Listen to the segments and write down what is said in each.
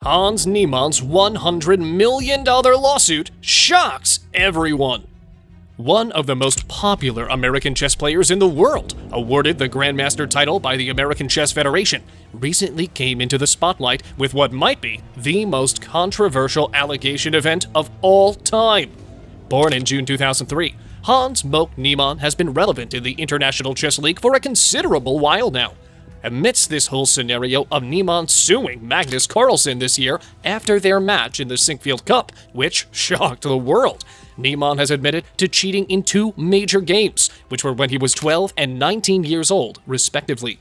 Hans Niemann's $100 million lawsuit shocks everyone. One of the most popular American chess players in the world, awarded the grandmaster title by the American Chess Federation, recently came into the spotlight with what might be the most controversial allegation event of all time. Born in June 2003, Hans Moke Niemann has been relevant in the International Chess League for a considerable while now. Amidst this whole scenario of Niemann suing Magnus Carlsen this year after their match in the Sinquefield Cup, which shocked the world, Niemann has admitted to cheating in 2 major games, which were when he was 12 and 19 years old, respectively.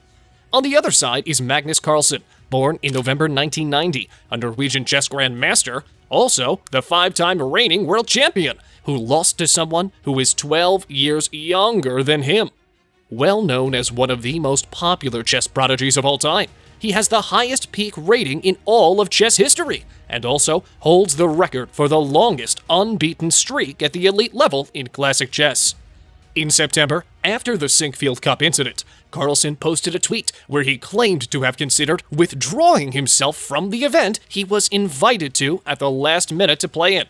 On the other side is Magnus Carlsen, born in November 1990, a Norwegian chess grandmaster, also the 5-time reigning world champion, who lost to someone who is 12 years younger than him. Well known as one of the most popular chess prodigies of all time, he has the highest peak rating in all of chess history, and also holds the record for the longest unbeaten streak at the elite level in classic chess. In September, after the Sinquefield Cup incident, Carlsen posted a tweet where he claimed to have considered withdrawing himself from the event he was invited to at the last minute to play in.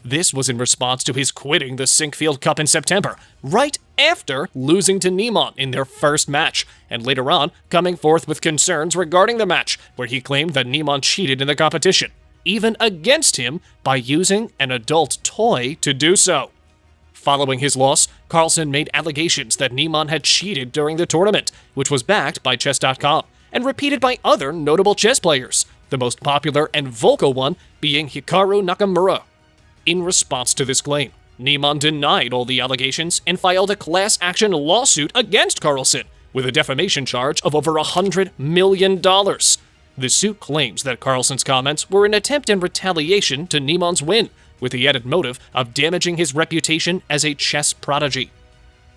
This was in response to his quitting the Sinquefield Cup in September, right after losing to Niemann in their first match, and later on coming forth with concerns regarding the match, where he claimed that Niemann cheated in the competition, even against him by using an adult toy to do so. Following his loss, Carlsen made allegations that Niemann had cheated during the tournament, which was backed by Chess.com, and repeated by other notable chess players, the most popular and vocal one being Hikaru Nakamura. In response to this claim, Niemann denied all the allegations and filed a class action lawsuit against Carlsen with a defamation charge of over $100 million. The suit claims that Carlsen's comments were an attempt in retaliation to Niemann's win, with the added motive of damaging his reputation as a chess prodigy.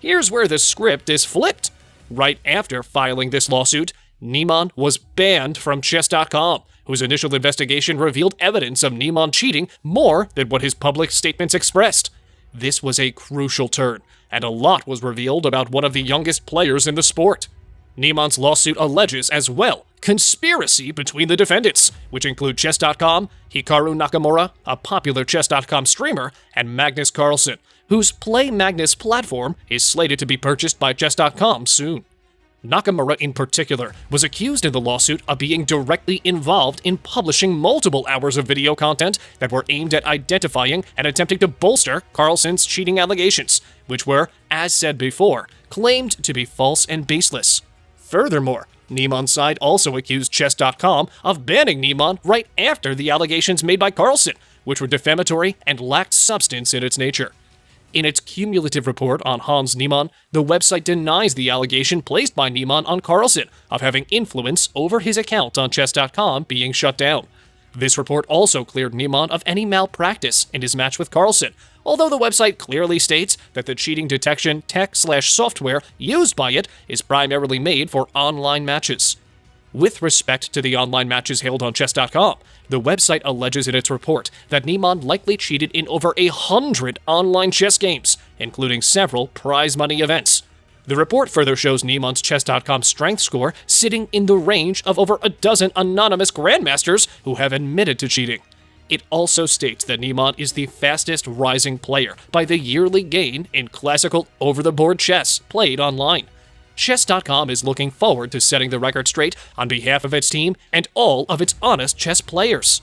Here's where the script is flipped. Right after filing this lawsuit, Niemann was banned from Chess.com, whose initial investigation revealed evidence of Niemann cheating more than what his public statements expressed. This was a crucial turn, and a lot was revealed about one of the youngest players in the sport. Niemann's lawsuit alleges, as well, conspiracy between the defendants, which include Chess.com, Hikaru Nakamura, a popular Chess.com streamer, and Magnus Carlsen, whose Play Magnus platform is slated to be purchased by Chess.com soon. Nakamura in particular was accused in the lawsuit of being directly involved in publishing multiple hours of video content that were aimed at identifying and attempting to bolster Carlsen's cheating allegations, which were, as said before, claimed to be false and baseless. Furthermore, Niemann's side also accused Chess.com of banning Niemann right after the allegations made by Carlsen, which were defamatory and lacked substance in its nature. In its cumulative report on Hans Niemann, the website denies the allegation placed by Niemann on Carlsen of having influence over his account on Chess.com being shut down. This report also cleared Niemann of any malpractice in his match with Carlsen, although the website clearly states that the cheating detection tech/software used by it is primarily made for online matches. With respect to the online matches held on Chess.com, the website alleges in its report that Niemann likely cheated in over 100 online chess games, including several prize money events. The report further shows Niemann's Chess.com strength score sitting in the range of over a dozen anonymous grandmasters who have admitted to cheating. It also states that Niemann is the fastest rising player by the yearly gain in classical over-the-board chess played online. Chess.com is looking forward to setting the record straight on behalf of its team and all of its honest chess players.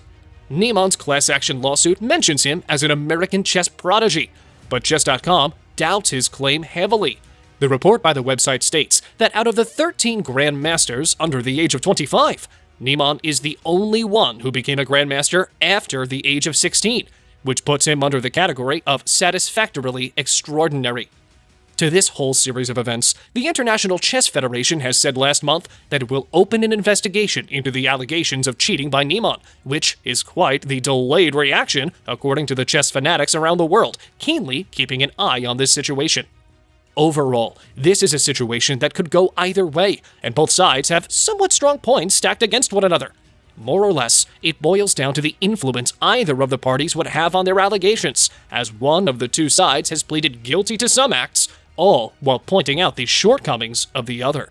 Niemann's class action lawsuit mentions him as an American chess prodigy, but Chess.com doubts his claim heavily. The report by the website states that out of the 13 grandmasters under the age of 25, Niemann is the only one who became a grandmaster after the age of 16, which puts him under the category of satisfactorily extraordinary. To this whole series of events, the International Chess Federation has said last month that it will open an investigation into the allegations of cheating by Niemann, which is quite the delayed reaction, according to the chess fanatics around the world, keenly keeping an eye on this situation. Overall, this is a situation that could go either way, and both sides have somewhat strong points stacked against one another. More or less, it boils down to the influence either of the parties would have on their allegations, as one of the two sides has pleaded guilty to some acts, all while pointing out the shortcomings of the other.